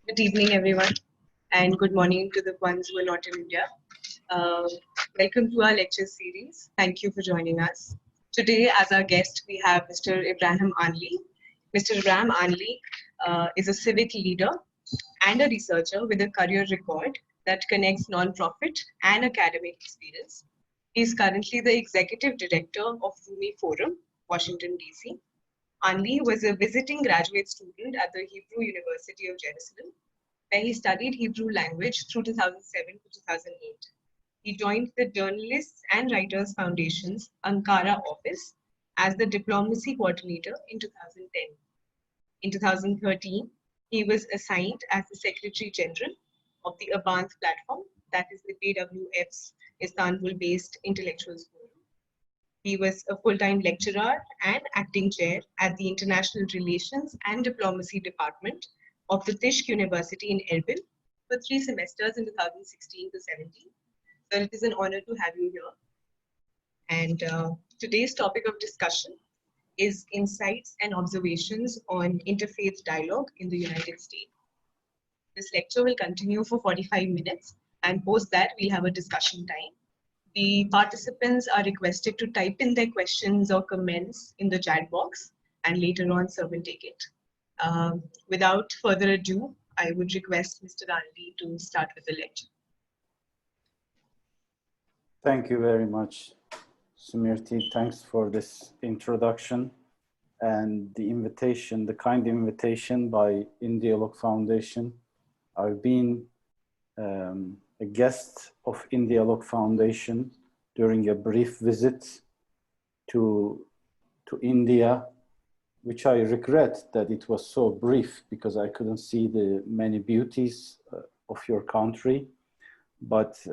Good evening, everyone, and good morning to the ones who are not in India. Uh, Welcome to our lecture series. Thank you for joining us. Today, as our guest, we have Mr. Ibrahim Anli. Mr. Ibrahim Anli is a civic leader and a researcher with a career record that connects non-profit and academic experience. He is currently the executive director of Rumi Forum, Washington, D.C. Anli was a visiting graduate student at the Hebrew University of Jerusalem, where he studied Hebrew language through 2007 to 2008. He joined the Journalists and Writers Foundation's Ankara office as the diplomacy coordinator in 2010. In 2013, he was assigned as the Secretary General of the Abant Platform, that is the BWF's Istanbul-based intellectuals forum. He was a full-time lecturer and acting chair at the International Relations and Diplomacy Department of the Tishk University in Erbil for 3 semesters in 2016 to 17. So it is an honor to have you here. And today's topic of discussion is insights and observations on interfaith dialogue in the United States. This lecture will continue for 45 minutes, and post that we'll have a discussion time. The participants are requested to type in their questions or comments in the chat box, and later on Sir will take it. Without further ado, I would request Mr. Anli to start with the lecture. Thank you very much, Sumirti. Thanks for this introduction and the invitation, the kind invitation by Indialogue Foundation. I've been a guest of Indialogue Foundation during a brief visit to India, which I regret that it was so brief because I couldn't see the many beauties of your country, but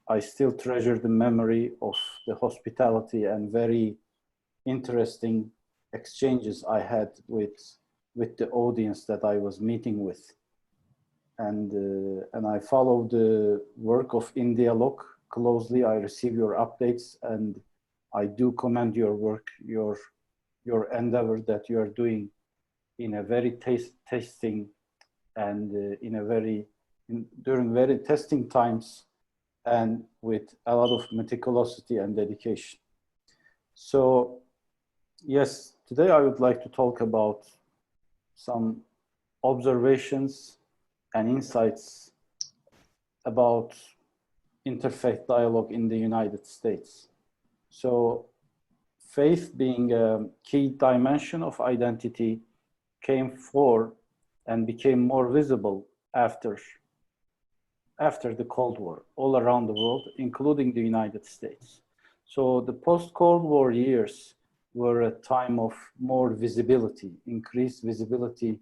I still treasure the memory of the hospitality and very interesting exchanges I had with the audience that I was meeting with. And I follow the work of Indialogue closely. I receive your updates, and I do commend your work, your endeavor that you are doing in a very testing and during very testing times, and with a lot of meticulosity and dedication. So, yes, today I would like to talk about some observations and insights about interfaith dialogue in the United States. So, faith being a key dimension of identity came forth and became more visible after the Cold War, all around the world, including the United States. So the post-Cold War years were a time of more visibility, increased visibility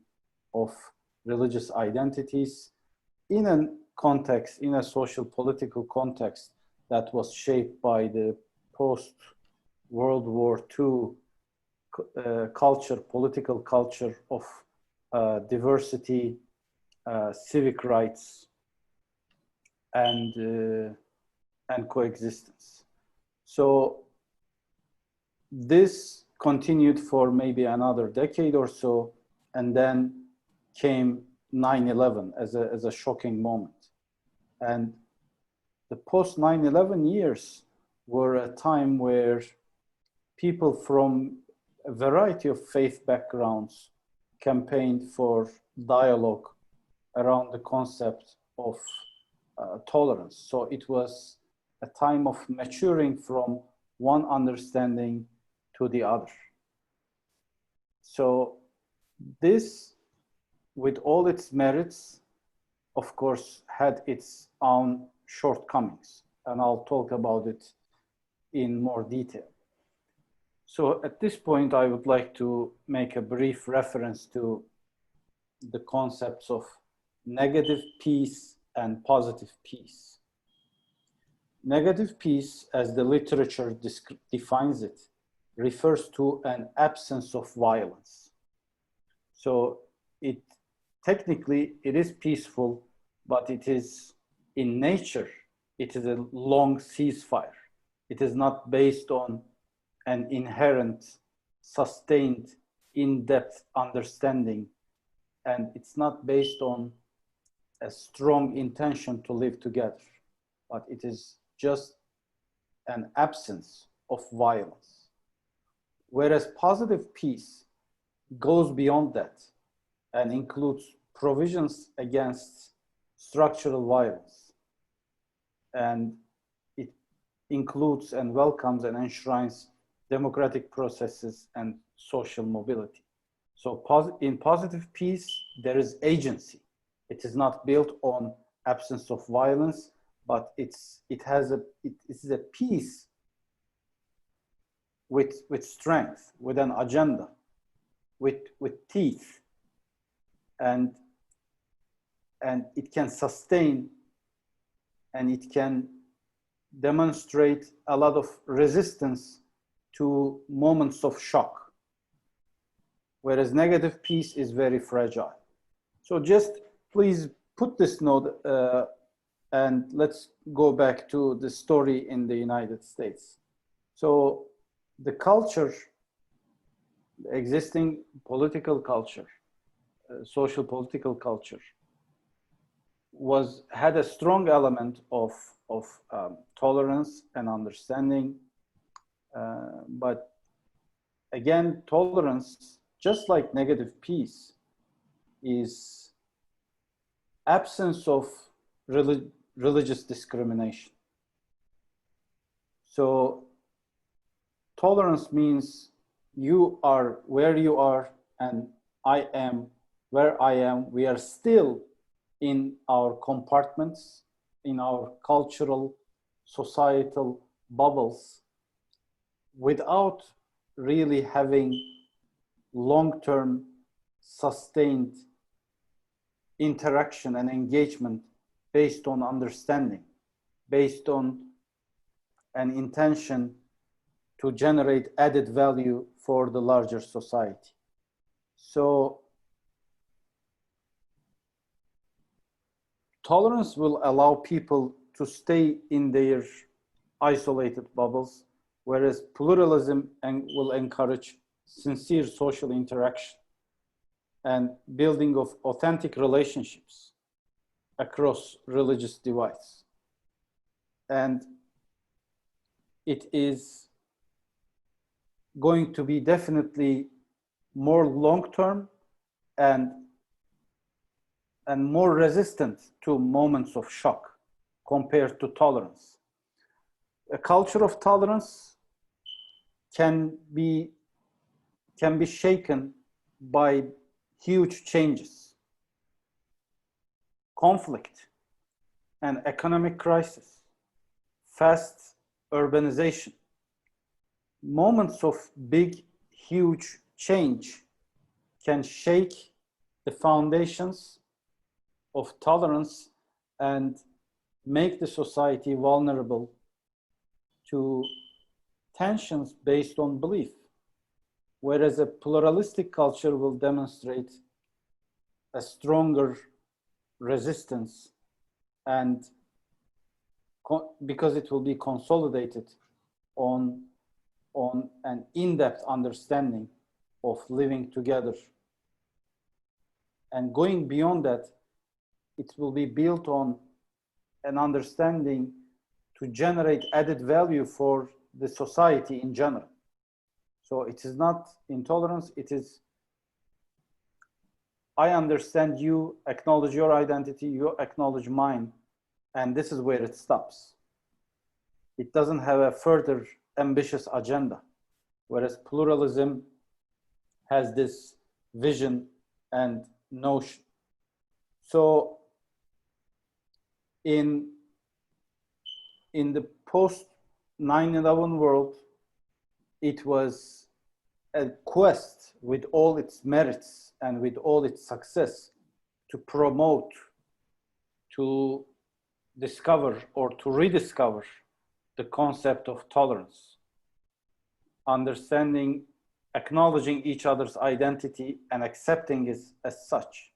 of religious identities in a context, in a social political context that was shaped by the post-World War II culture, political culture of diversity, civic rights, and coexistence. So this continued for maybe another decade or so, and then came 9/11 as a shocking moment. And the post 9/11 years were a time where people from a variety of faith backgrounds campaigned for dialogue around the concept of tolerance. So it was a time of maturing from one understanding to the other. So this, with all its merits, of course, had its own shortcomings, and I'll talk about it in more detail. So at this point, I would like to make a brief reference to the concepts of negative peace and positive peace. Negative peace, as the literature defines it, refers to an absence of violence. So technically it is peaceful, but it is in nature, it is a long ceasefire. It is not based on an inherent, sustained, in-depth understanding and it's not based on a strong intention to live together, but it is just an absence of violence. Whereas positive peace goes beyond that and includes provisions against structural violence. And it includes and welcomes and enshrines democratic processes and social mobility. So in positive peace, there is agency. It is not built on absence of violence, but it is a peace with strength, with an agenda, with teeth, and it can sustain, and it can demonstrate a lot of resistance to moments of shock, whereas negative peace is very fragile. So just please put this note, and let's go back to the story in the United States. So the culture, the existing political culture, social political culture, had a strong element of tolerance and understanding, but again, tolerance, just like negative peace, is absence of religious discrimination. So tolerance means you are where you are and I am where I am. We are still in our compartments, in our cultural, societal bubbles, without really having long-term, sustained interaction and engagement based on understanding, based on an intention to generate added value for the larger society. So tolerance will allow people to stay in their isolated bubbles, whereas pluralism will encourage sincere social interaction and building of authentic relationships across religious divides. And it is going to be definitely more long-term and more resistant to moments of shock compared to tolerance. A culture of tolerance can be shaken by huge changes, conflict, and economic crisis, fast urbanization. Moments of big, huge change can shake the foundations of tolerance and make the society vulnerable to tensions based on belief, whereas a pluralistic culture will demonstrate a stronger resistance, and because it will be consolidated on an in-depth understanding of living together. And going beyond that, it will be built on an understanding to generate added value for the society in general. So it is not intolerance, it is I understand you, acknowledge your identity, you acknowledge mine, and this is where it stops. It doesn't have a further ambitious agenda, whereas pluralism has this vision and notion. So in the post 9/11 world, it was a quest with all its merits and with all its success to promote, to discover or to rediscover the concept of tolerance, understanding, acknowledging each other's identity and accepting it as such.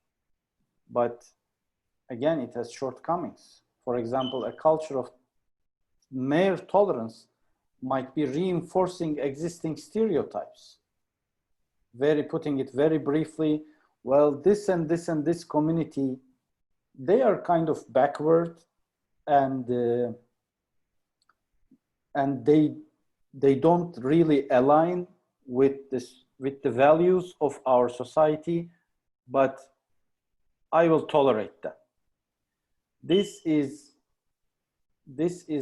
But again, it has shortcomings. For example, a culture of mere tolerance might be reinforcing existing stereotypes. Putting it very briefly, well, this and this and this community, they are kind of backward, and they don't really align with the values of our society, but I will tolerate that. This is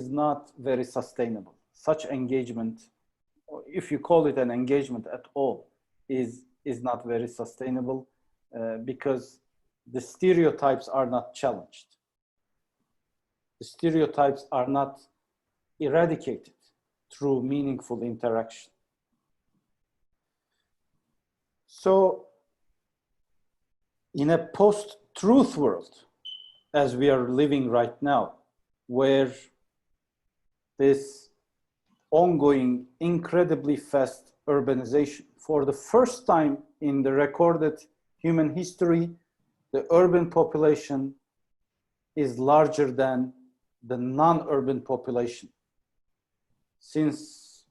not very sustainable. Such engagement, if you call it an engagement at all, is not very sustainable, because the stereotypes are not challenged. The stereotypes are not eradicated through meaningful interaction. So in a post-truth world, as we are living right now, where this ongoing, incredibly fast urbanization, for the first time in the recorded human history, the urban population is larger than the non-urban population. Since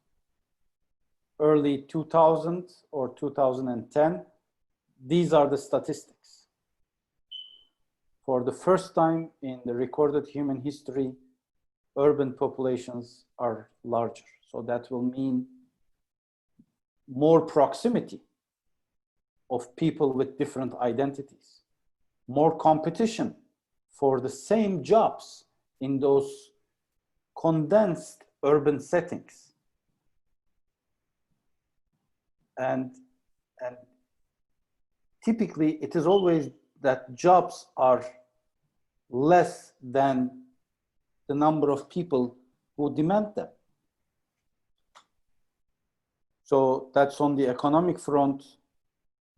early 2000 or 2010, these are the statistics. For the first time in the recorded human history, urban populations are larger. So that will mean more proximity of people with different identities, more competition for the same jobs in those condensed urban settings. And typically it is always that jobs are less than the number of people who demand them. So that's on the economic front,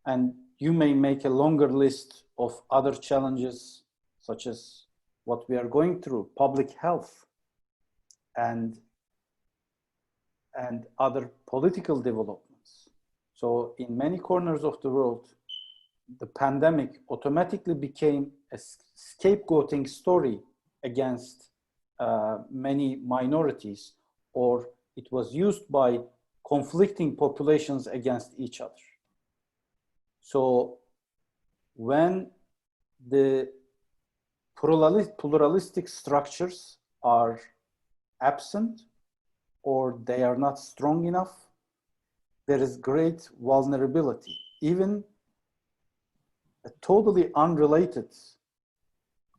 and you may make a longer list of other challenges, such as what we are going through, public health, and other political developments. So in many corners of the world, the pandemic automatically became a scapegoating story against many minorities, or it was used by conflicting populations against each other. So when the pluralistic structures are absent, or they are not strong enough, there is great vulnerability. Even a totally unrelated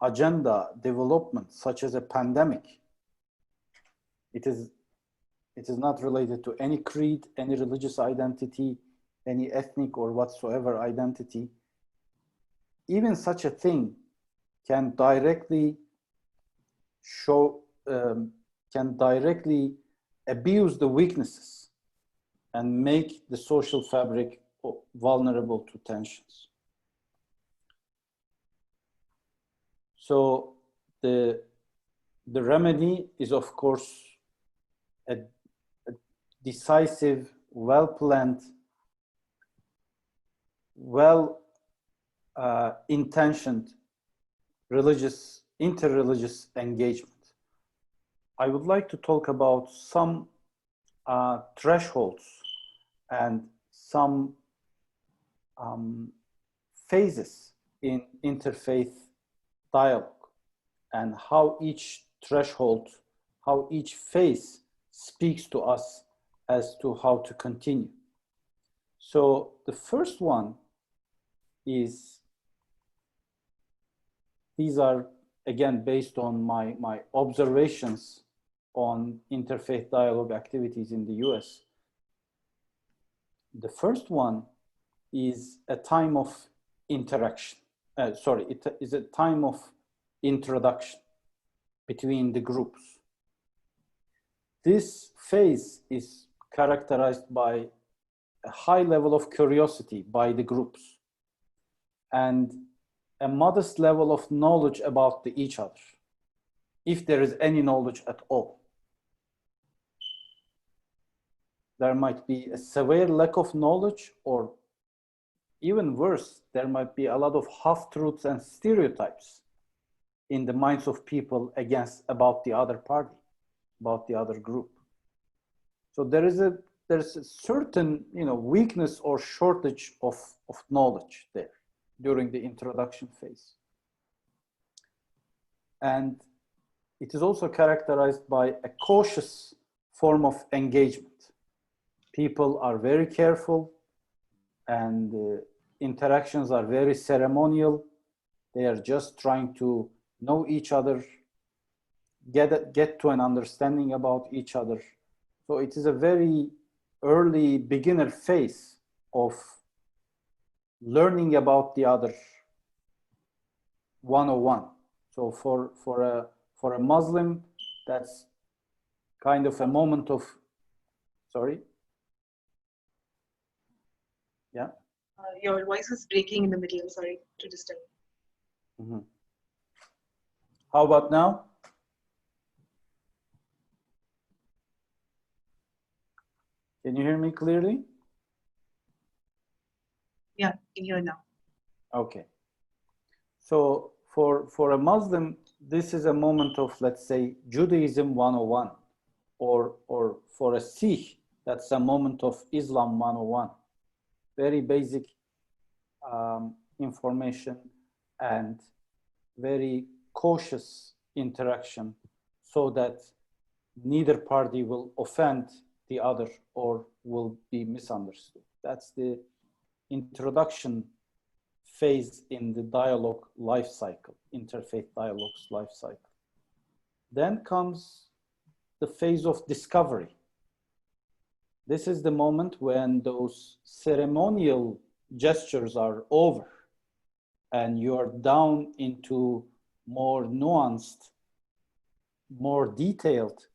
agenda development, such as a pandemic, it is not related to any creed, any religious identity, any ethnic or whatsoever identity. Even such a thing can directly abuse the weaknesses and make the social fabric vulnerable to tensions. So the remedy is, of course, a decisive, well-planned, intentioned interreligious engagement. I would like to talk about some thresholds and some phases in interfaith dialogue, and how each threshold, how each phase speaks to us as to how to continue. So the first one is, these are again based on my observations on interfaith dialogue activities in the US. The first one is a time of interaction. It is a time of introduction between the groups. This phase is characterized by a high level of curiosity by the groups and a modest level of knowledge about each other, if there is any knowledge at all. There might be a severe lack of knowledge, or even worse, there might be a lot of half-truths and stereotypes in the minds of people about the other party, about the other group. So there's a certain weakness or shortage of knowledge there. during the introduction phase. And it is also characterized by a cautious form of engagement. People are very careful, and interactions are very ceremonial. They are just trying to know each other, get to an understanding about each other. So it is a very early beginner phase of learning about the other 101. So for a Muslim, that's kind of a moment of, sorry? Yeah? Your voice is breaking in the middle. I'm sorry to disturb. Mm-hmm. How about now? Can you hear me clearly? Yeah, in here now. Okay. So for a Muslim, this is a moment of, let's say, Judaism 101, or for a Sikh, that's a moment of Islam 101. Very basic information and very cautious interaction so that neither party will offend the other or will be misunderstood. That's the introduction phase in the dialogue life cycle, interfaith dialogues life cycle. Then comes the phase of discovery. This is the moment when those ceremonial gestures are over and you are down into more nuanced, more detailed,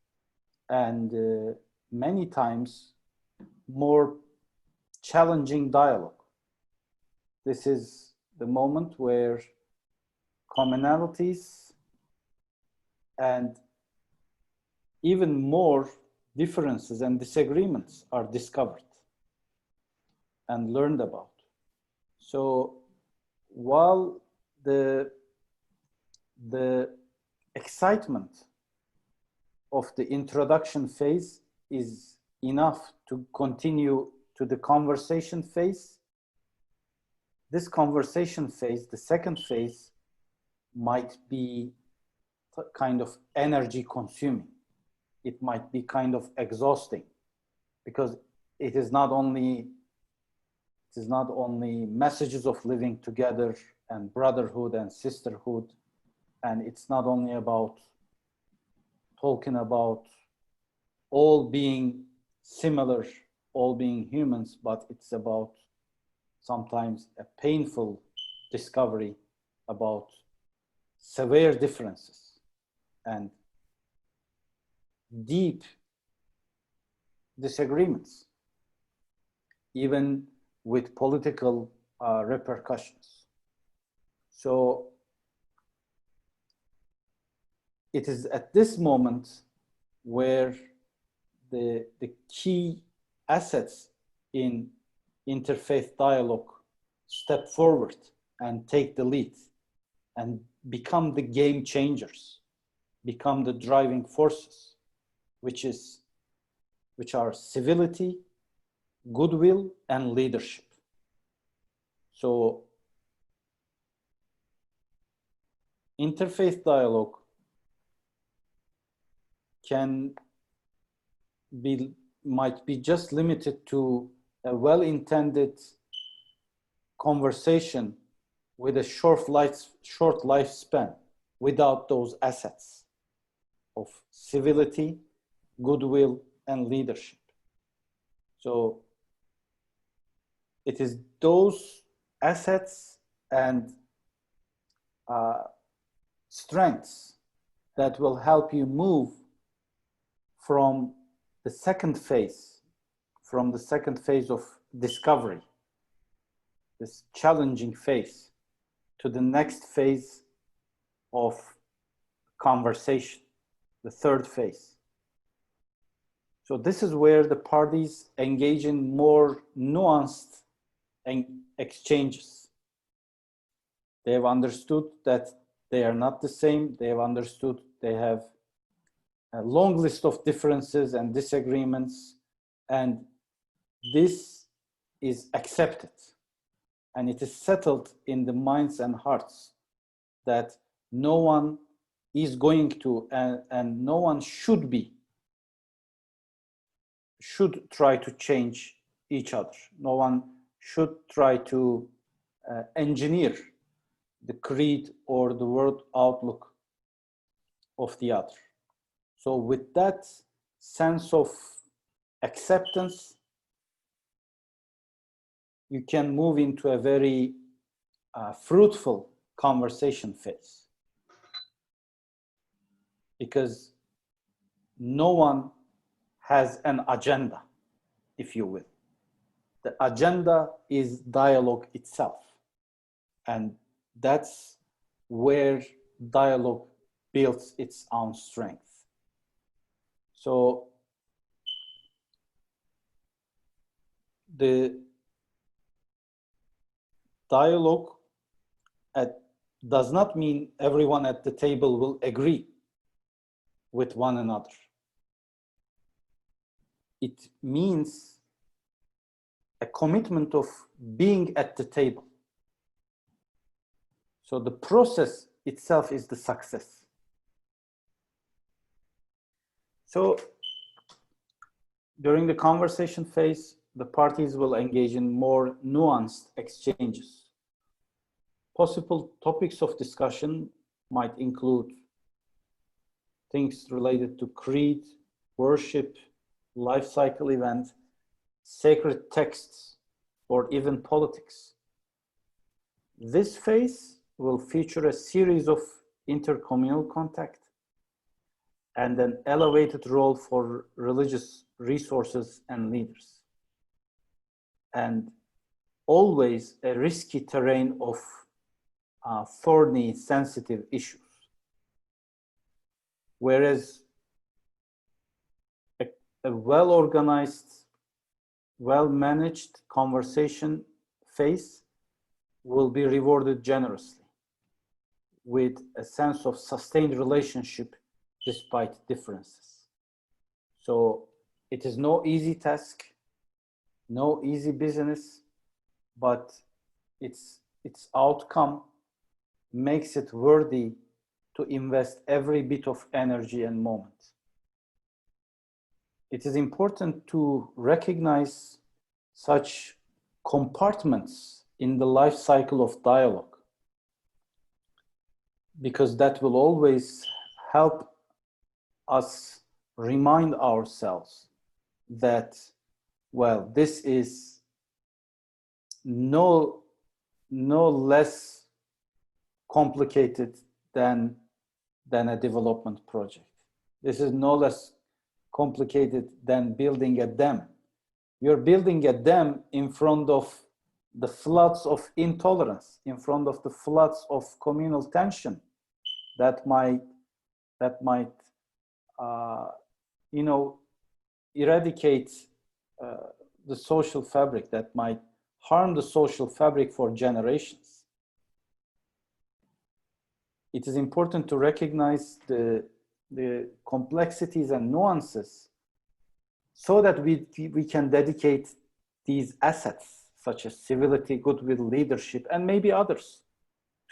and many times more challenging dialogue. This is the moment where commonalities and even more differences and disagreements are discovered and learned about. So while the excitement of the introduction phase is enough to continue to the conversation phase, this conversation phase, the second phase, might be kind of energy consuming. It might be kind of exhausting because it is not only messages of living together and brotherhood and sisterhood, and it's not only about talking about all being similar, all being humans, but it's about sometimes a painful discovery about severe differences and deep disagreements, even with political repercussions. So it is at this moment where the key assets in interfaith dialogue step forward and take the lead and become the game changers, become the driving forces, which are civility, goodwill, and leadership. So interfaith dialogue might be just limited to a well-intended conversation with a short lifespan without those assets of civility, goodwill, and leadership. So it is those assets and strengths that will help you move from the second phase of discovery, this challenging phase, to the next phase of conversation, the third phase. So this is where the parties engage in more nuanced exchanges. They have understood that they are not the same. They have understood they have a long list of differences and disagreements, and this is accepted. and it is settled in the minds and hearts that no one is going to and no one should try to change each other. No one should try to engineer the creed or the world outlook of the other. So with that sense of acceptance, you can move into a very fruitful conversation phase, because no one has an agenda, if you will. The agenda is dialogue itself. And that's where dialogue builds its own strength. So the dialogue does not mean everyone at the table will agree with one another. It means a commitment of being at the table. So the process itself is the success. So during the conversation phase, the parties will engage in more nuanced exchanges. Possible topics of discussion might include things related to creed, worship, life cycle event, sacred texts, or even politics. This phase will feature a series of intercommunal contact and an elevated role for religious resources and leaders, and always a risky terrain of thorny, sensitive issues. Whereas a well-organized, well-managed conversation phase will be rewarded generously with a sense of sustained relationship despite differences. So it is no easy task, no easy business, but its outcome makes it worthy to invest every bit of energy and moment. It is important to recognize such compartments in the life cycle of dialogue, because that will always help us remind ourselves that, well, this is no less complicated than a development project. This is no less complicated than building a dam. You're building a dam in front of the floods of intolerance, in front of the floods of communal tension that might eradicate the social fabric, that might harm the social fabric for generations. It is important to recognize the complexities and nuances so that we can dedicate these assets, such as civility, goodwill, leadership, and maybe others,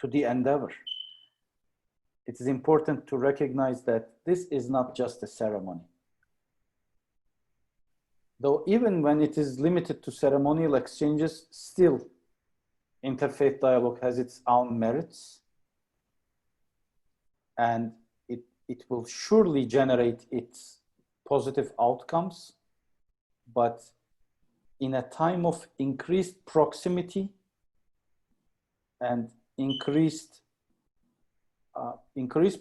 to the endeavor. It is important to recognize that this is not just a ceremony. Though even when it is limited to ceremonial exchanges, still interfaith dialogue has its own merits, and it will surely generate its positive outcomes, but in a time of increased proximity and increased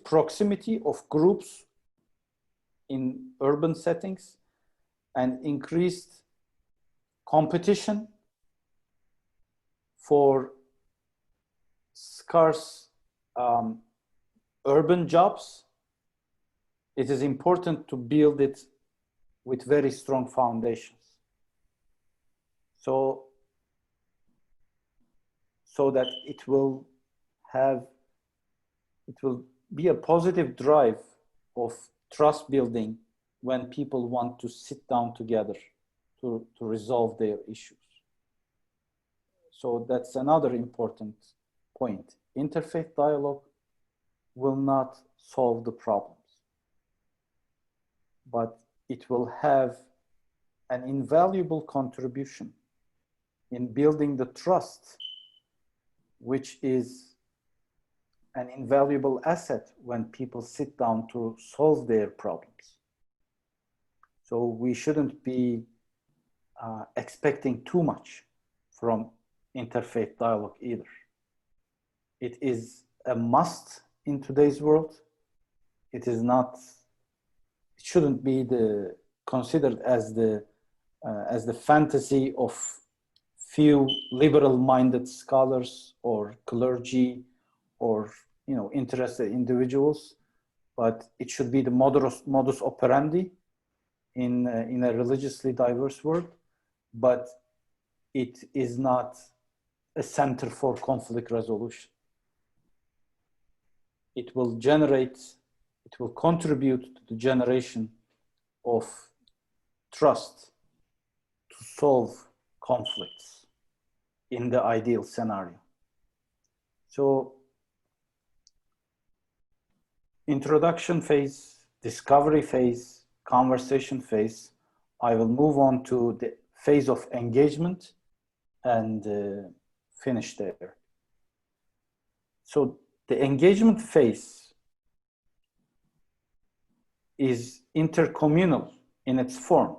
proximity of groups in urban settings and increased competition for scarce urban jobs, it is important to build it with very strong foundations. So that it will be a positive drive of trust building when people want to sit down together to resolve their issues. So that's another important point. Interfaith dialogue will not solve the problems, but it will have an invaluable contribution in building the trust, which is an invaluable asset when people sit down to solve their problems. So we shouldn't be expecting too much from interfaith dialogue either. It is a must in today's world. It is not, it shouldn't be considered as the fantasy of few liberal-minded scholars or clergy or interested individuals, but it should be the modus operandi in a religiously diverse world, but it is not a center for conflict resolution. It will contribute to the generation of trust to solve conflicts in the ideal scenario. So, introduction phase, discovery phase, conversation phase, I will move on to the phase of engagement and finish there. So the engagement phase is intercommunal in its form.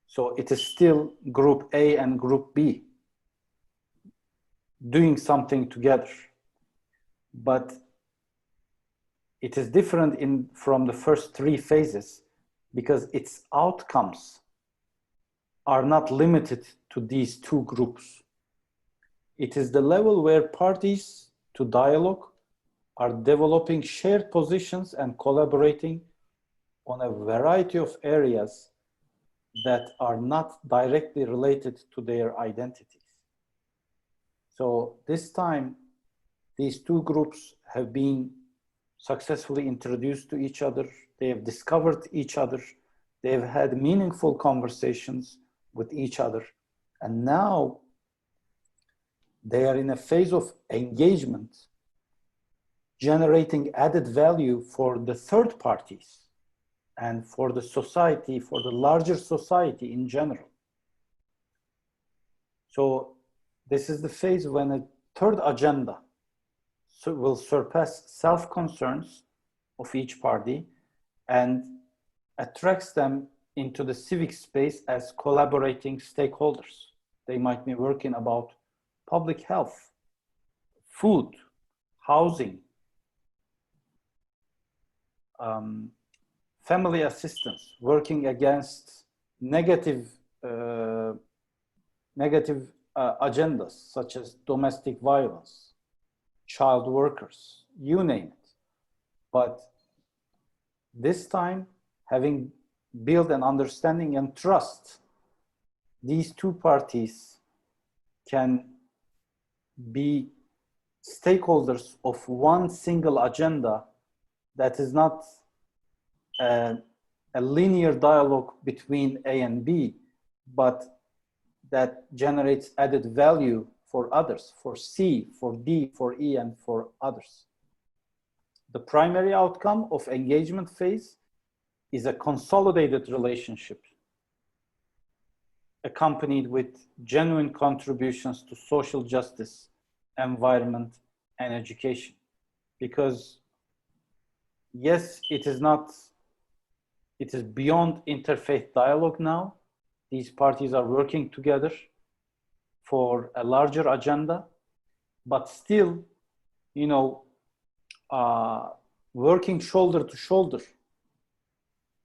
So it is still group A and group B doing something together, but it is different from the first three phases because its outcomes are not limited to these two groups. It is the level where parties to dialogue are developing shared positions and collaborating on a variety of areas that are not directly related to their identities. So this time, these two groups have been successfully introduced to each other. They have discovered each other. They have had meaningful conversations with each other. And now they are in a phase of engagement, generating added value for the third parties and for the society, for the larger society in general. So this is the phase when a third agenda will surpass self-concerns of each party and attracts them into the civic space as collaborating stakeholders. They might be working about public health, food, housing, family assistance, working against negative agendas such as domestic violence, child workers, you name it. But this time, having built an understanding and trust, these two parties can be stakeholders of one single agenda that is not a linear dialogue between A and B, but that generates added value for others, for C, for D, for E, and for others. The primary outcome of engagement phase is a consolidated relationship accompanied with genuine contributions to social justice, environment, and education. Because yes, it is beyond interfaith dialogue now. These parties are working together for a larger agenda, but still, working shoulder to shoulder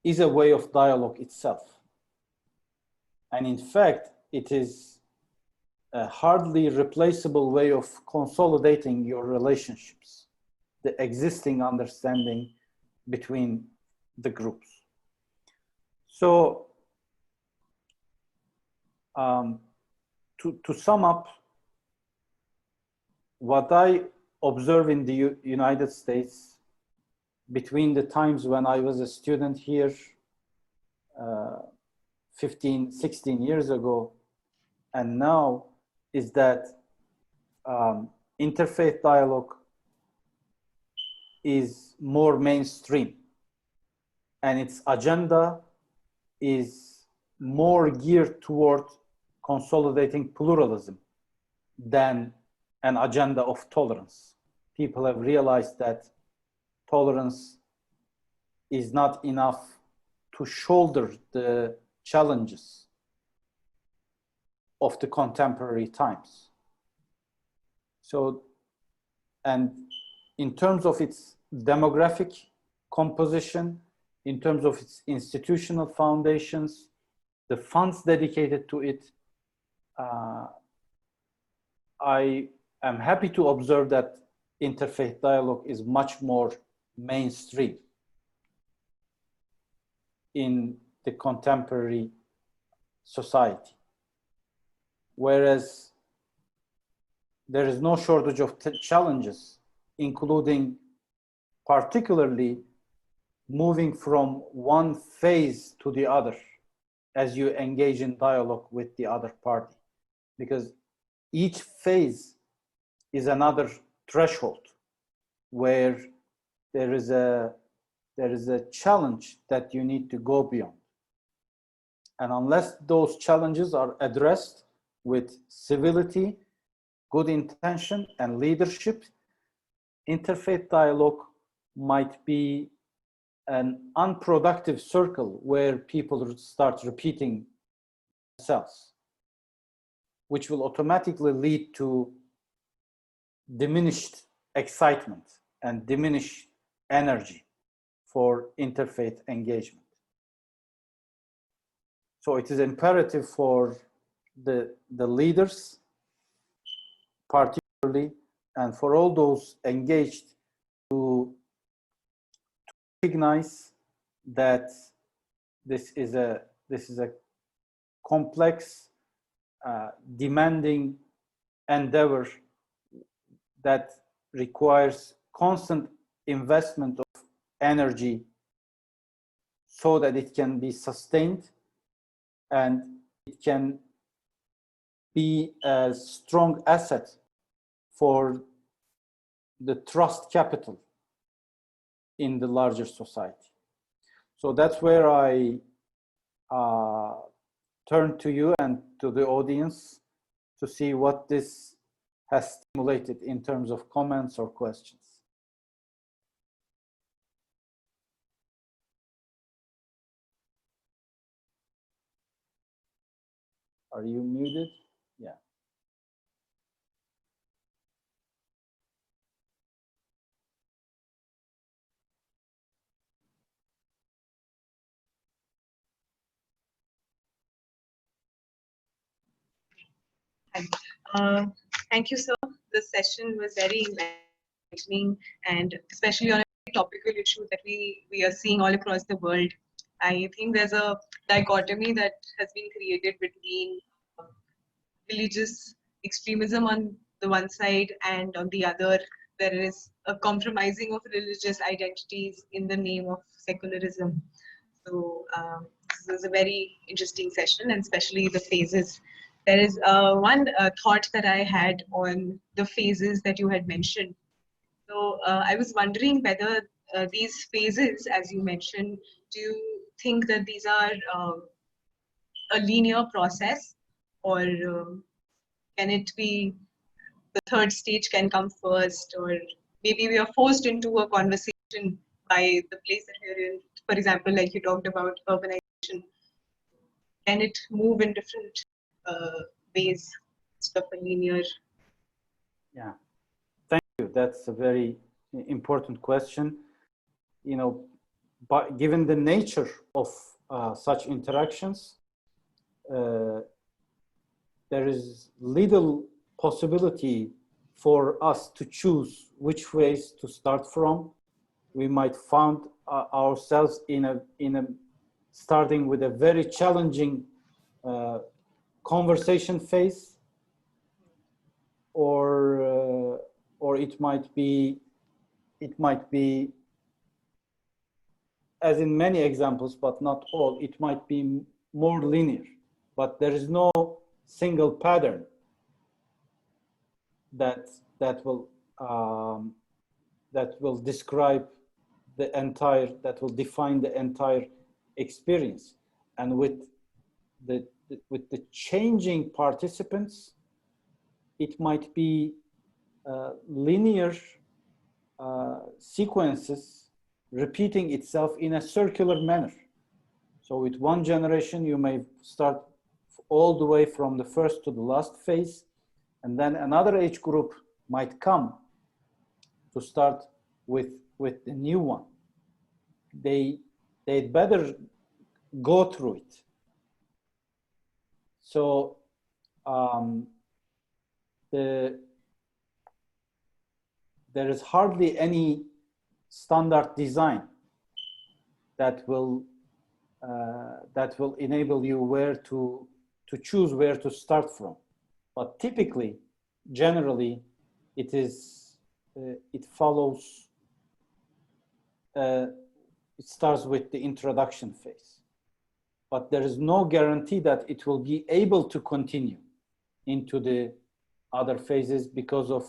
is a way of dialogue itself. And in fact, it is a hardly replaceable way of consolidating your relationships, the existing understanding between the groups. So, to sum up, what I observe in the United States between the times when I was a student here 15, 16 years ago, and now is that interfaith dialogue is more mainstream, and its agenda is more geared toward consolidating pluralism than an agenda of tolerance. People have realized that tolerance is not enough to shoulder the challenges of the contemporary times. So, and in terms of its demographic composition, in terms of its institutional foundations, the funds dedicated to it, I am happy to observe that interfaith dialogue is much more mainstream in the contemporary society. Whereas there is no shortage of challenges, including particularly moving from one phase to the other as you engage in dialogue with the other party, because each phase is another threshold where there is a challenge that you need to go beyond. And unless those challenges are addressed with civility, good intention, and leadership, interfaith dialogue might be an unproductive circle where people start repeating themselves, which will automatically lead to diminished excitement and diminished energy for interfaith engagement. So it is imperative for the leaders, particularly, and for all those engaged to recognize that this is a complex, demanding endeavor that requires constant investment of energy so that it can be sustained and it can be a strong asset for the trust capital in the larger society. So that's where I turn to you and to the audience to see what this has stimulated in terms of comments or questions. Are you muted? Yeah. Thank you, sir. This session was very enlightening, and especially on a topical issue that we are seeing all across the world. I think there's a dichotomy that has been created between religious extremism on the one side, and on the other, there is a compromising of religious identities in the name of secularism. So this is a very interesting session, and especially the phases. There is one thought that I had on the phases that you had mentioned. So I was wondering whether these phases, as you mentioned, do you think that these are a linear process, or can it be the third stage can come first, or maybe we are forced into a conversation by the place that we're in? For example, like you talked about urbanization, can it move in different ways instead of a linear? Yeah, thank you. That's a very important question. You know, but given the nature of such interactions, there is little possibility for us to choose which ways to start from. We might find ourselves in a starting with a very challenging conversation phase, or it might be, as in many examples, but not all, it might be more linear, but there is no single pattern that will describe the entire, that will define the entire experience. And with the changing participants, it might be linear sequences repeating itself in a circular manner. So with one generation, you may start all the way from the first to the last phase, and then another age group might come to start with the new one. They'd better go through it. So there is hardly any standard design that will enable you where to choose where to start from. But typically, generally, it follows, it starts with the introduction phase. But there is no guarantee that it will be able to continue into the other phases because of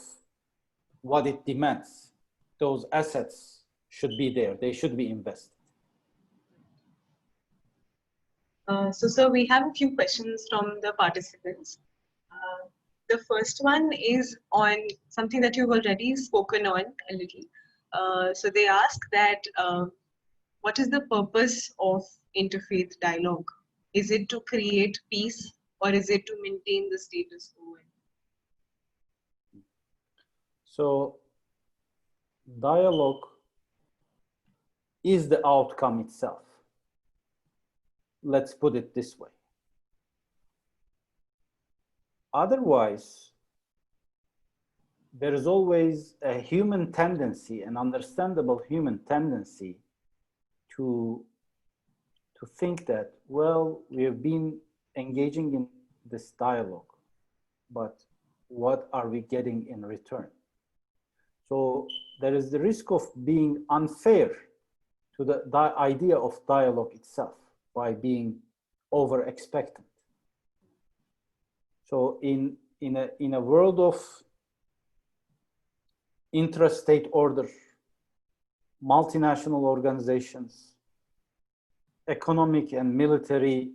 what it demands. Those assets should be there. They should be invested. So we have a few questions from the participants. The first one is on something that you've already spoken on a little. So they ask that, what is the purpose of interfaith dialogue? Is it to create peace, or is it to maintain the status quo? So dialogue is the outcome itself. Let's put it this way. Otherwise, there is always a human tendency, an understandable human tendency to think that, well, we have been engaging in this dialogue, but what are we getting in return? So there is the risk of being unfair to the idea of dialogue itself by being over expectant. So in a world of intrastate order, multinational organizations, economic and military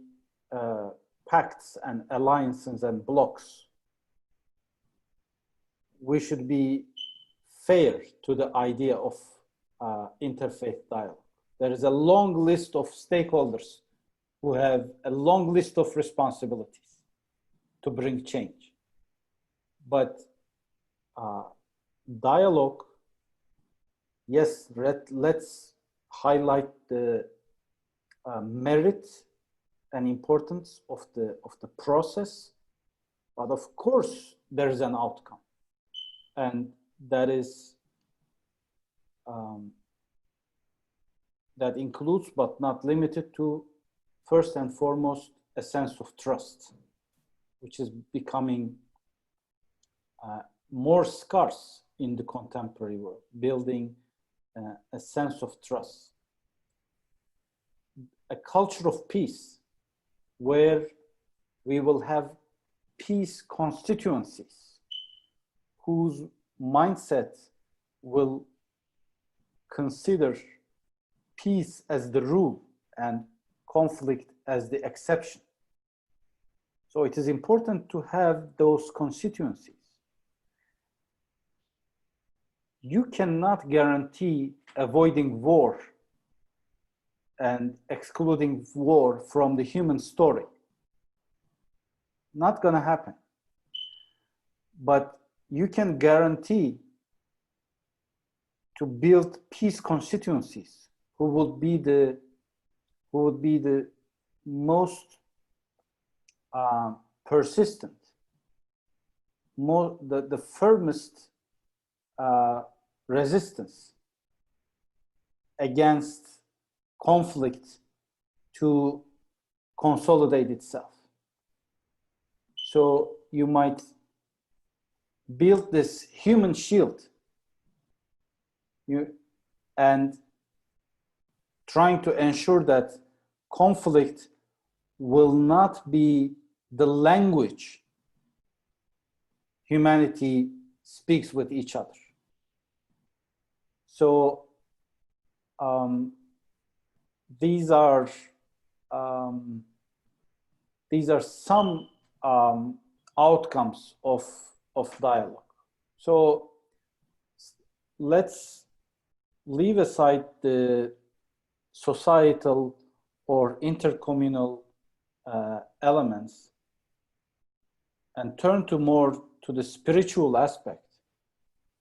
pacts and alliances and blocs, we should be fair to the idea of interfaith dialogue. There is a long list of stakeholders who have a long list of responsibilities to bring change. But dialogue, yes, let's highlight the merit and importance of the process, but of course there is an outcome, and that is that includes but not limited to, first and foremost, a sense of trust, which is becoming more scarce in the contemporary world, building a sense of trust. A culture of peace where we will have peace constituencies whose mindset will consider peace as the rule and conflict as the exception. So it is important to have those constituencies. You cannot guarantee avoiding war and excluding war from the human story. Not going to happen. But you can guarantee to build peace constituencies who would be the most persistent, the firmest resistance against conflict to consolidate itself. So you might build this human shield and trying to ensure that conflict will not be the language humanity speaks with each other. So these are some outcomes of dialogue. So let's leave aside the societal or intercommunal elements and turn to more to the spiritual aspect.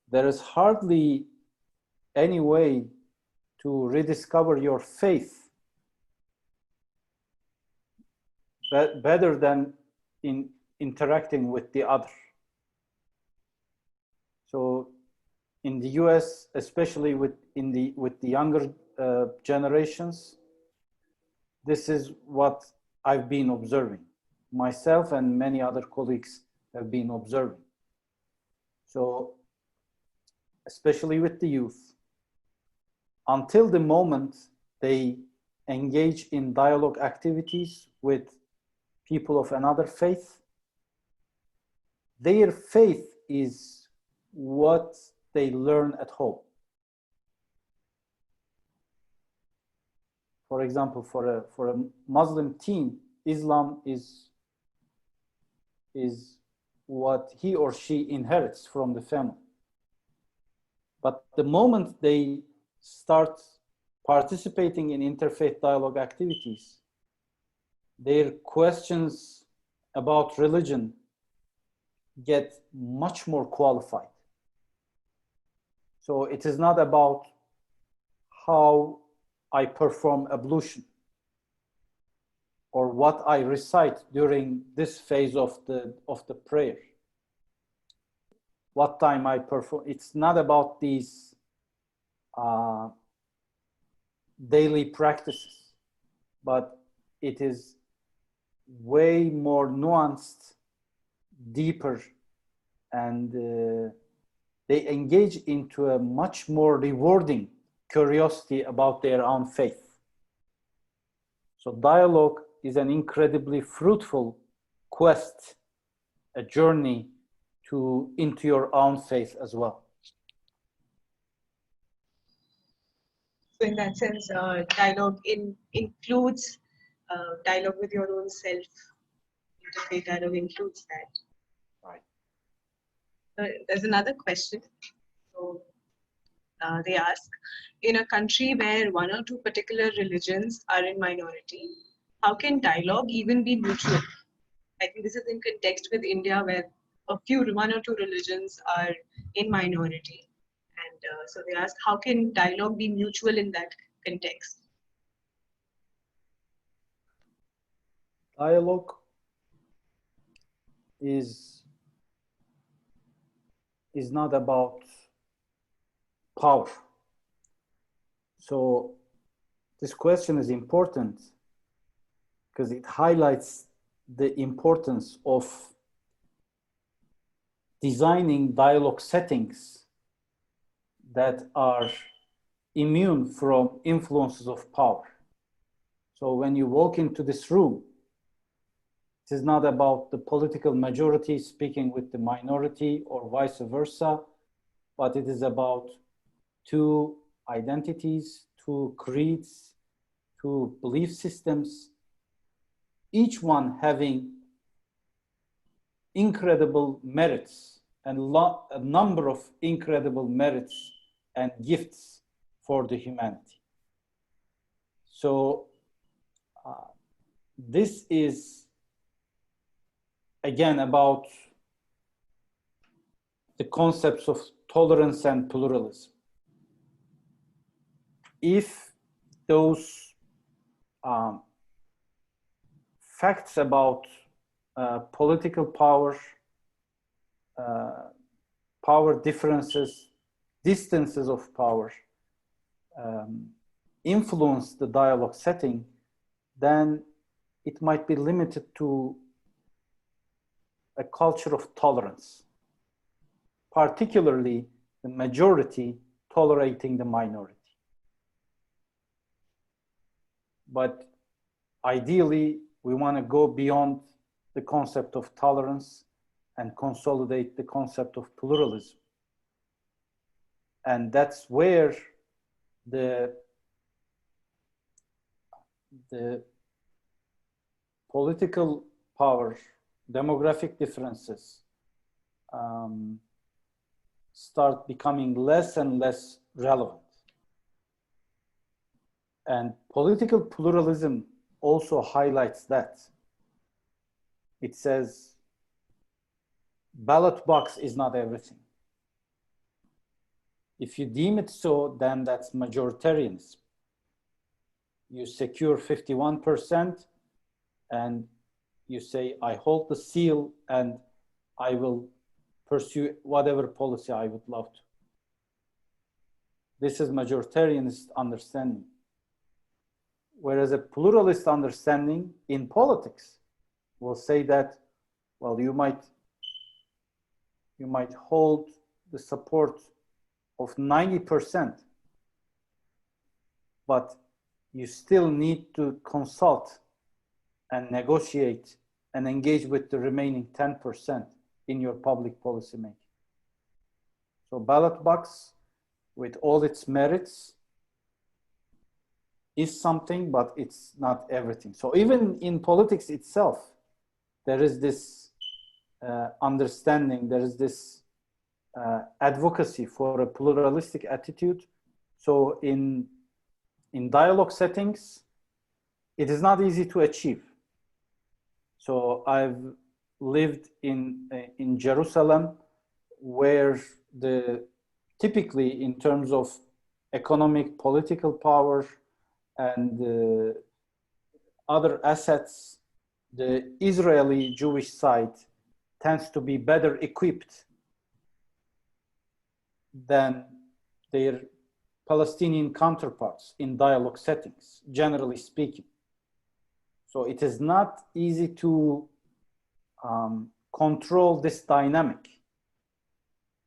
There is hardly any way to rediscover your faith better than in interacting with the other. So in the US, especially with the younger generations, this is what I've been observing. Myself and many other colleagues have been observing. So especially with the youth, until the moment they engage in dialogue activities with people of another faith, their faith is what they learn at home. For example, for a Muslim teen, Islam is what he or she inherits from the family. But the moment they start participating in interfaith dialogue activities, their questions about religion get much more qualified. So it is not about how I perform ablution or what I recite during this phase of the prayer, what time I perform. It's not about these daily practices, but it is way more nuanced, deeper, and they engage into a much more rewarding curiosity about their own faith. So dialogue is an incredibly fruitful quest, a journey into your own faith as well. So in that sense, dialogue includes dialogue with your own self. Interfaith dialogue includes that. Right. There's another question. So they ask, in a country where one or two particular religions are in minority, how can dialogue even be mutual? I think this is in context with India, where one or two religions are in minority. And so they ask, how can dialogue be mutual in that context? Dialogue is not about power. So this question is important because it highlights the importance of designing dialogue settings that are immune from influences of power. So when you walk into this room, it is not about the political majority speaking with the minority or vice versa, but it is about two identities, two creeds, two belief systems, each one having incredible merits and a number of incredible merits and gifts for the humanity. So this is again about the concepts of tolerance and pluralism. If those facts about political power, power differences, distances of power influence the dialogue setting, then it might be limited to a culture of tolerance, particularly the majority tolerating the minority. But ideally, we want to go beyond the concept of tolerance and consolidate the concept of pluralism. And that's where the political power, demographic differences start becoming less and less relevant. And political pluralism also highlights that. It says, ballot box is not everything. If you deem it so, then that's majoritarianism. You secure 51% and you say, I hold the seal and I will pursue whatever policy I would love to. This is majoritarianist understanding. Whereas a pluralist understanding in politics will say that, well, you might hold the support of 90%, but you still need to consult and negotiate and engage with the remaining 10% in your public policy making. So ballot box, with all its merits, is something, but it's not everything. So even in politics itself, there is this understanding, there is this advocacy for a pluralistic attitude. So in dialogue settings, it is not easy to achieve. So I've lived in Jerusalem, where typically in terms of economic, political power, and other assets, the Israeli Jewish side tends to be better equipped than their Palestinian counterparts in dialogue settings, generally speaking. So it is not easy to control this dynamic,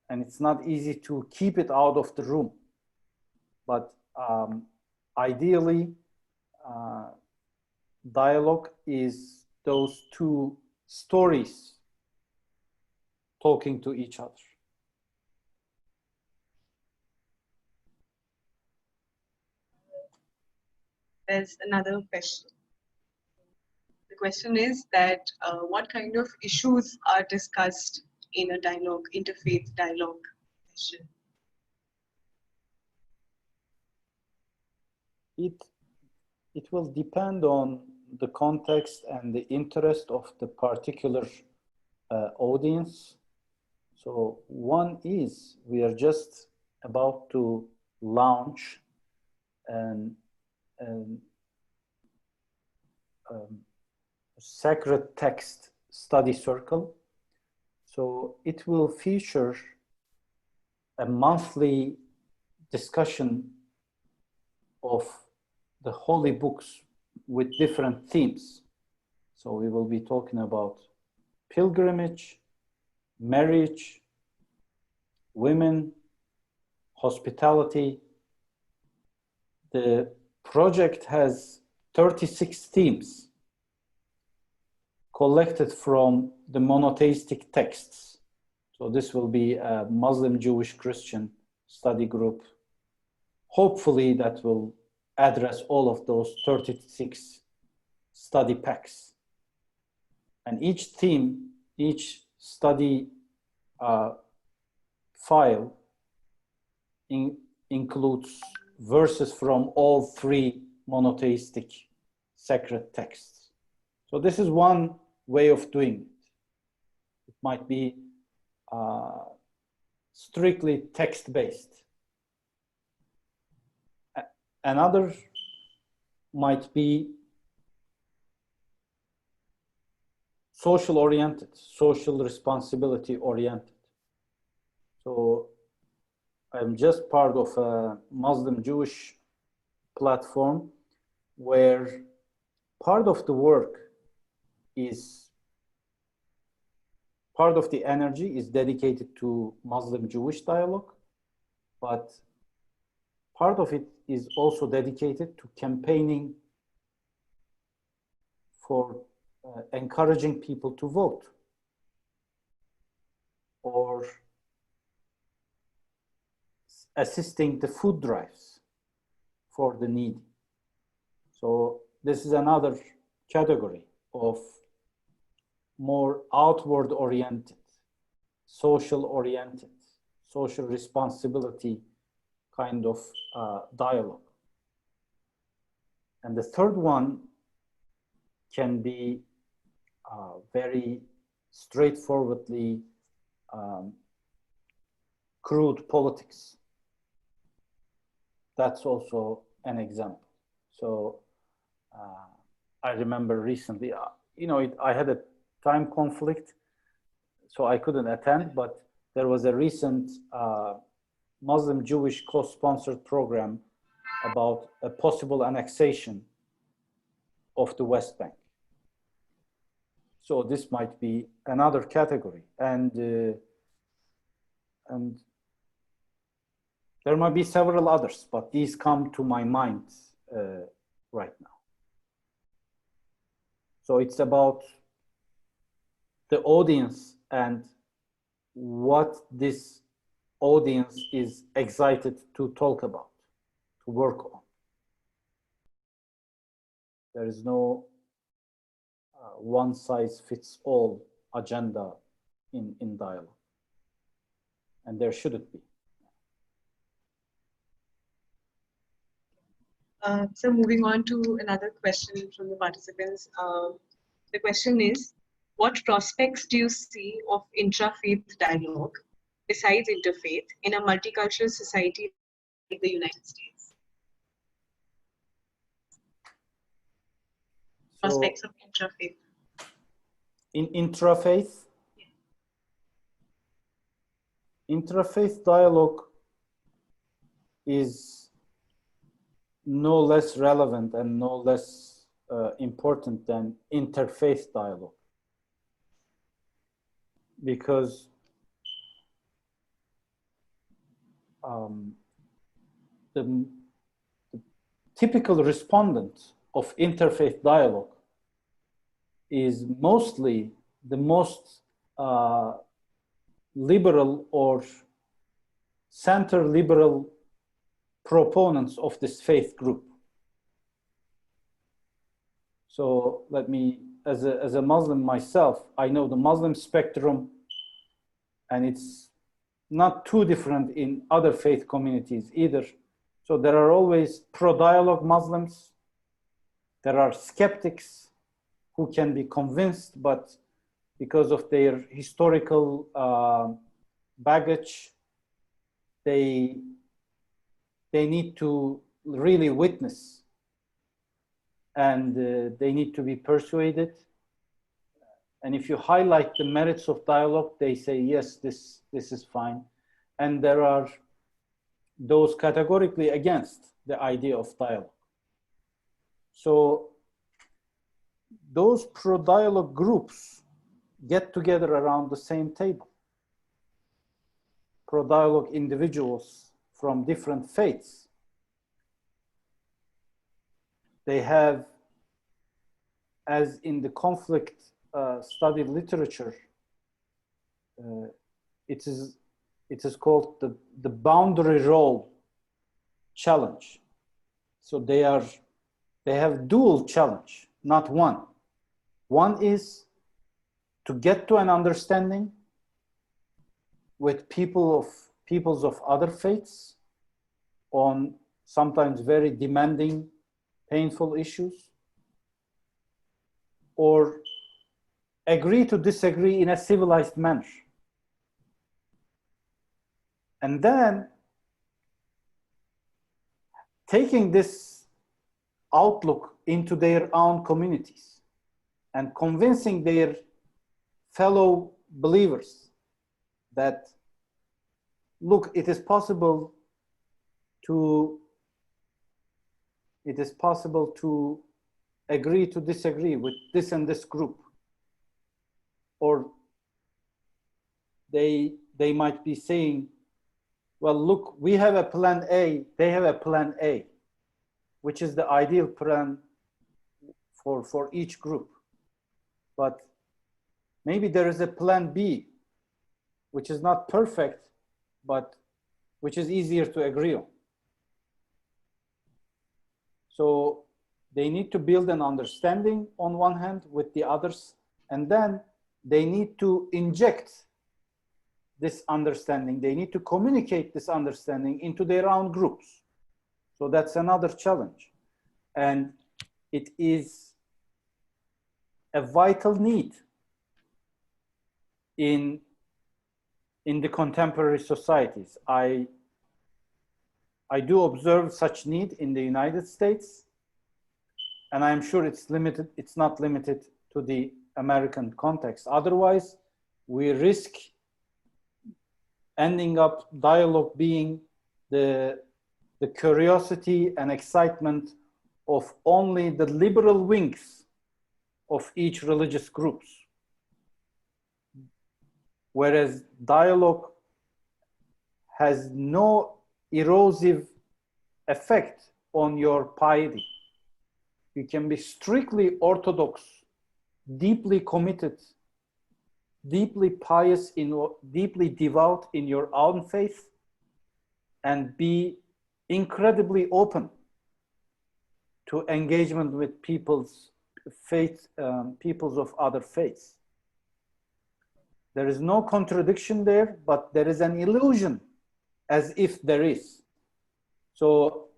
and it's not easy to keep it out of the room. But ideally, dialogue is those two stories talking to each other. There's another question. The question is that what kind of issues are discussed in a dialogue, interfaith dialogue session? It will depend on the context and the interest of the particular audience. So one is, we are just about to launch an sacred text study circle. So it will feature a monthly discussion of the holy books with different themes. So we will be talking about pilgrimage, marriage, women, hospitality. The project has 36 themes collected from the monotheistic texts. So this will be a Muslim, Jewish, Christian study group. Hopefully that will address all of those 36 study packs. And each theme, each study file includes verses from all three monotheistic sacred texts. So this is one way of doing it. It might be strictly text-based. Another might be social oriented, social responsibility oriented. So I'm just part of a Muslim Jewish platform where part of the work is, part of the energy is dedicated to Muslim Jewish dialogue, but part of it is also dedicated to campaigning for encouraging people to vote. or assisting the food drives for the needy. So this is another category of more outward oriented, social oriented, social responsibility kind of dialogue. And the third one can be very straightforwardly crude politics. That's also an example. So I remember recently, I had a time conflict, so I couldn't attend, but there was a recent Muslim-Jewish co-sponsored program about a possible annexation of the West Bank. So this might be another category, and there might be several others, but these come to my mind right now. So it's about the audience and what this audience is excited to talk about, to work on. There is no one size fits all agenda in dialogue, and there shouldn't be. So moving on to another question from the participants. The question is, what prospects do you see of intra-faith dialogue besides interfaith in a multicultural society like the United States? Prospects of intra-faith. In intra-faith? Yeah. Intra-faith dialogue is no less relevant and no less important than interfaith dialogue, because the typical respondent of interfaith dialogue is mostly the most liberal or center liberal proponents of this faith group. So let me, as a Muslim myself, I know the Muslim spectrum, and it's not too different in other faith communities either. So there are always pro-dialogue Muslims. There are skeptics who can be convinced, but because of their historical baggage, they need to really witness, and they need to be persuaded. And if you highlight the merits of dialogue, they say, yes, this is fine. And there are those categorically against the idea of dialogue. So those pro-dialogue groups get together around the same table. Pro-dialogue individuals from different faiths. They have, as in the conflict study literature, it is called the boundary role challenge. So they have dual challenge, not one. One is to get to an understanding with peoples of other faiths on sometimes very demanding, painful issues, or agree to disagree in a civilized manner. And then taking this outlook into their own communities and convincing their fellow believers that, look, it is possible to agree to disagree with this and this group. Or they might be saying, well, look, we have a plan A, they have a plan A, which is the ideal plan for each group. But maybe there is a plan B which is not perfect, but which is easier to agree on. So they need to build an understanding on one hand with the others, and then they need to inject this understanding. They need to communicate this understanding into their own groups. So that's another challenge. And it is a vital need in the contemporary societies. I do observe such need in the United States, and I'm sure it's not limited to the American context. Otherwise, we risk ending up dialogue being the curiosity and excitement of only the liberal wings of each religious groups. Whereas dialogue has no erosive effect on your piety. You can be strictly orthodox, deeply committed, deeply pious, deeply devout in your own faith, and be incredibly open to engagement with people's faith, peoples of other faiths. There is no contradiction there, but there is an illusion as if there is. So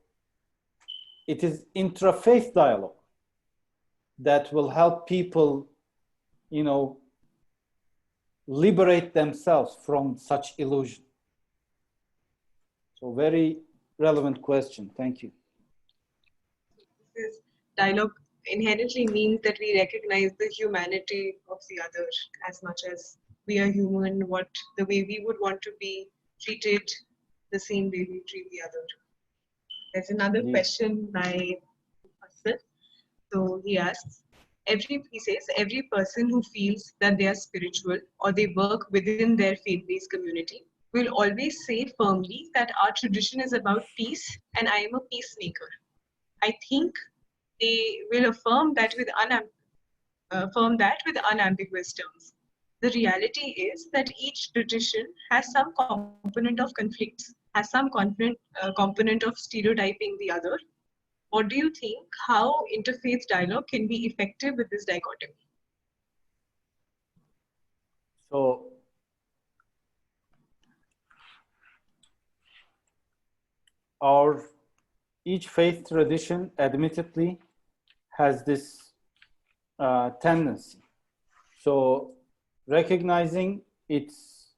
it is intrafaith dialogue that will help people, you know, liberate themselves from such illusion. So very relevant question. Thank you. This dialogue inherently means that we recognize the humanity of the other as much as we are human, the way we would want to be treated the same way we treat the other. There's another question by Asad. So he asks, he says, every person who feels that they are spiritual or they work within their faith-based community will always say firmly that our tradition is about peace and I am a peacemaker. I think they will affirm that with unambiguous terms. The reality is that each tradition has some component of conflicts, has some component of stereotyping the other. What do you think? How interfaith dialogue can be effective with this dichotomy? So, each faith tradition admittedly has this tendency. So recognizing its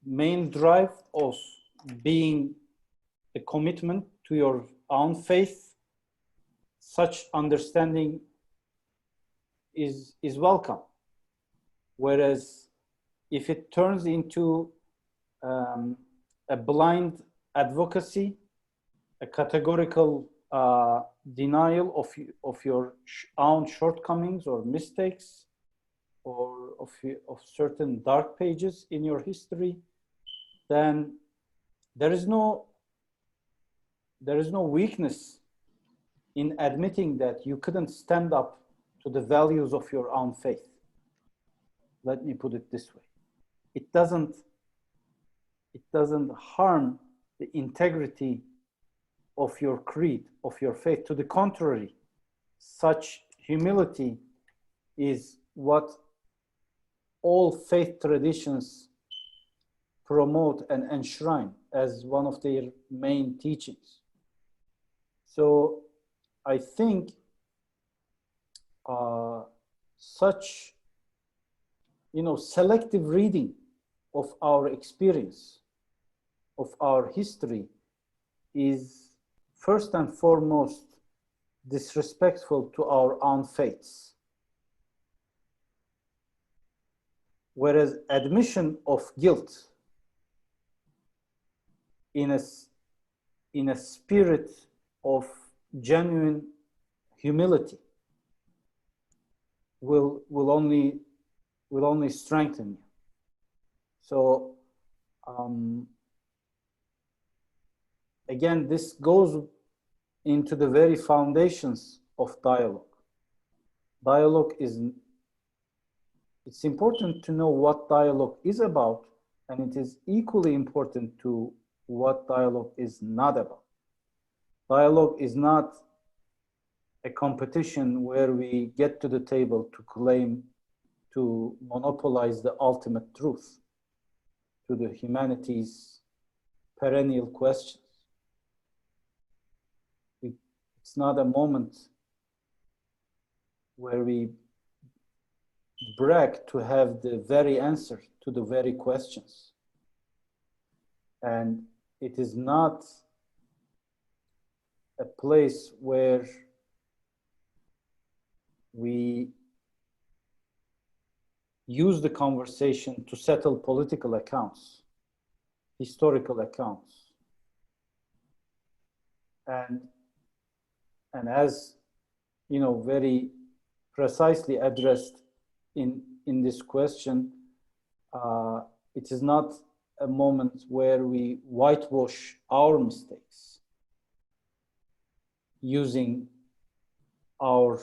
main drive of being a commitment to your own faith, such understanding is welcome. Whereas if it turns into a blind advocacy, a categorical denial of your own shortcomings or mistakes, or of certain dark pages in your history, then there is no weakness in admitting that you couldn't stand up to the values of your own faith. Let me put it this way. It doesn't harm the integrity of your creed, of your faith. To the contrary, such humility is what all faith traditions promote and enshrine as one of their main teachings. So I think such, selective reading of our experience, of our history, is first and foremost disrespectful to our own faiths. Whereas admission of guilt in a spirit of genuine humility will only strengthen you. So again, this goes into the very foundations of dialogue. Dialogue it's important to know what dialogue is about, and it is equally important to what dialogue is not about. Dialogue is not a competition where we get to the table to claim to monopolize the ultimate truth to the humanity's perennial questions. It's not a moment where we brag to have the very answer to the very questions. And it is not a place where we use the conversation to settle political accounts, historical accounts. And as, you know, very precisely addressed in this question, it is not a moment where we whitewash our mistakes using our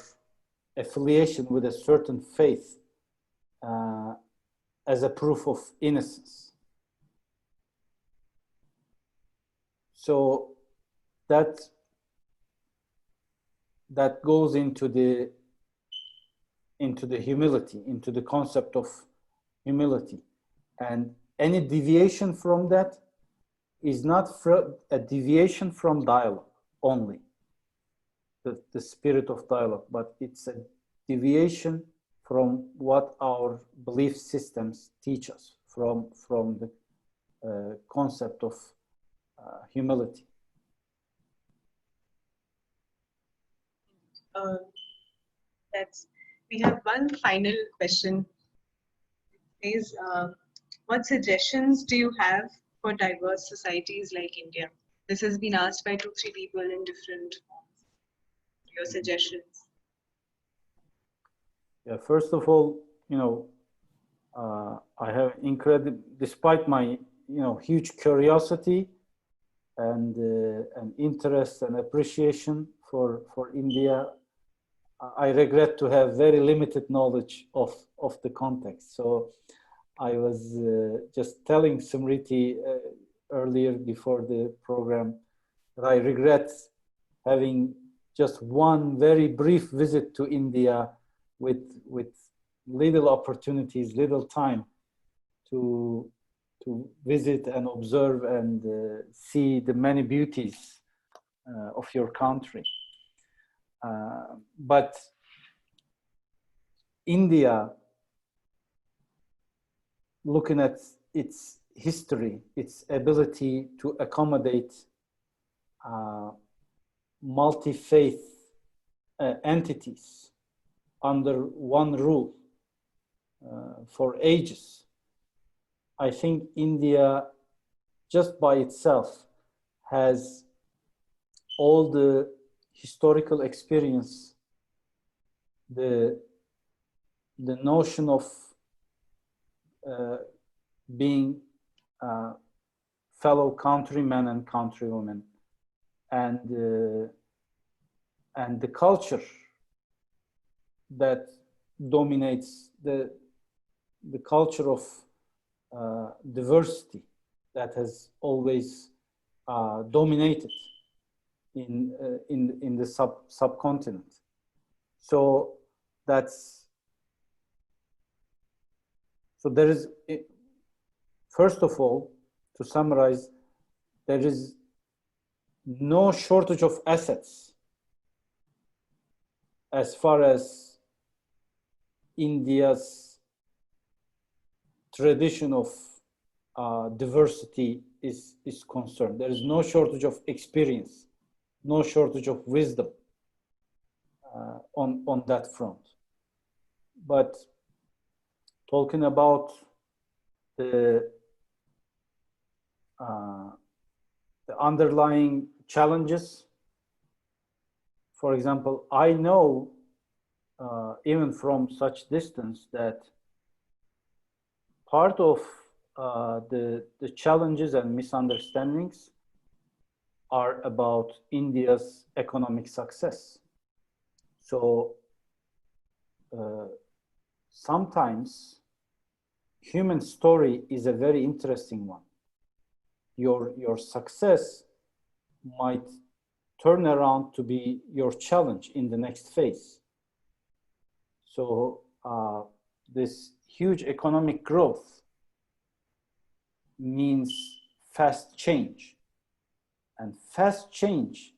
affiliation with a certain faith as a proof of innocence. So that goes into the humility, into the concept of humility. And any deviation from that is not a deviation from dialogue only, the spirit of dialogue, but it's a deviation from what our belief systems teach us, from the concept of humility. We have one final question. It says, what suggestions do you have for diverse societies like India? This has been asked by 2-3 people in different forms. Your suggestions? Yeah, first of all, you know, I have despite my, you know, huge curiosity and interest and appreciation for India, I regret to have very limited knowledge of the context. So I was just telling Smriti earlier before the program that I regret having just one very brief visit to India with little opportunities, little time to visit and observe and see the many beauties of your country. But India, looking at its history, its ability to accommodate multi-faith entities under one rule for ages, I think India just by itself has all the historical experience, the notion of being fellow countrymen and countrywomen, and the culture that dominates, the culture of diversity that has always dominated in the subcontinent. So there is, first of all, to summarize, there is no shortage of assets as far as India's tradition of diversity is concerned. There is no shortage of experience, no shortage of wisdom on that front. But talking about the underlying challenges, for example, I know even from such distance that part of the challenges and misunderstandings are about India's economic success. So sometimes human story is a very interesting one. Your success might turn around to be your challenge in the next phase. So this huge economic growth means fast change. And fast change,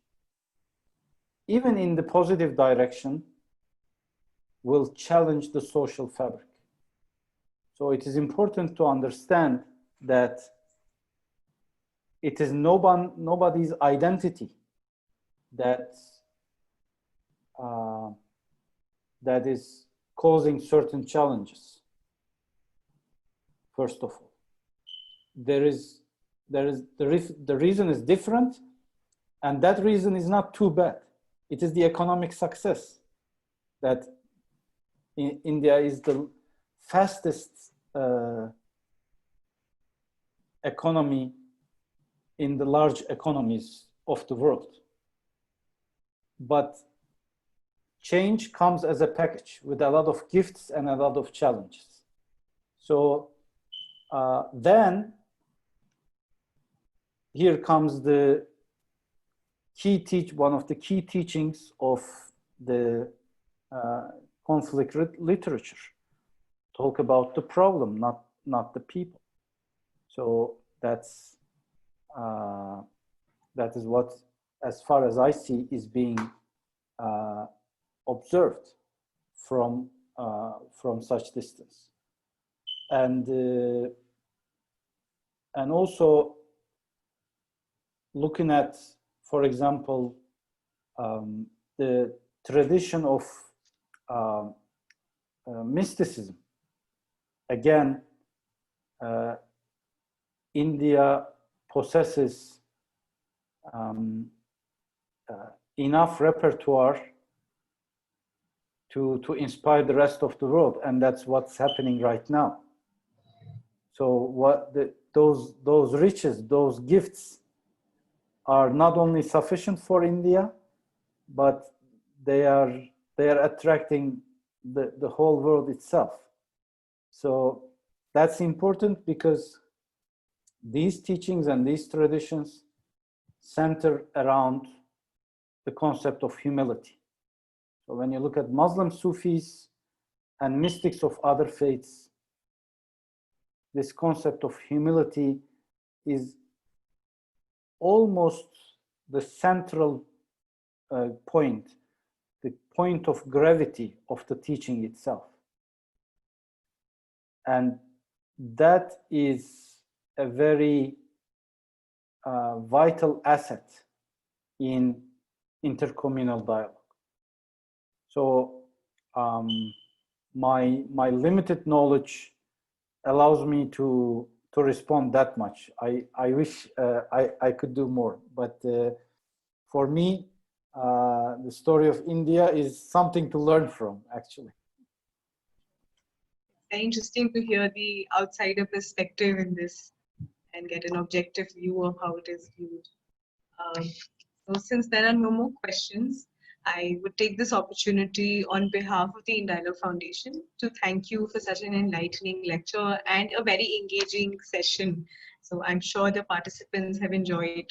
even in the positive direction, will challenge the social fabric. So it is important to understand that it is nobody's identity that that is causing certain challenges. First of all, the reason is different, and that reason is not too bad. It is the economic success that India is the fastest economy in the large economies of the world. But change comes as a package with a lot of gifts and a lot of challenges. So then here comes the one of the key teachings of the conflict literature. Talk about the problem, not the people. So that is what, as far as I see, is being observed from such distance, and also looking at, for example, the tradition of mysticism. Again, India possesses enough repertoire to inspire the rest of the world, and that's what's happening right now. So those riches, those gifts, are not only sufficient for India, but they are attracting the whole world itself. So that's important, because these teachings and these traditions center around the concept of humility. So when you look at Muslim Sufis and mystics of other faiths, this concept of humility is almost the central point, the point of gravity of the teaching itself. And that is a very vital asset in intercommunal dialogue. So my limited knowledge allows me to respond that much. I wish I could do more, but for me, the story of India is something to learn from, actually. Very interesting to hear the outsider perspective in this and get an objective view of how it is viewed. So since there are no more questions, I would take this opportunity on behalf of the Indialogue Foundation to thank you for such an enlightening lecture and a very engaging session. So I'm sure the participants have enjoyed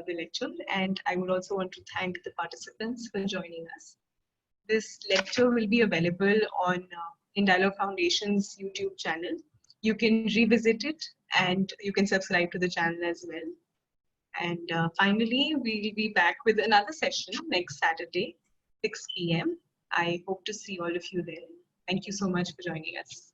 the lecture, and I would also want to thank the participants for joining us. This lecture will be available on Indialogue Foundation's YouTube channel. You can revisit it and you can subscribe to the channel as well. And finally, we'll be back with another session next Saturday, 6 p.m. I hope to see all of you there. Thank you so much for joining us.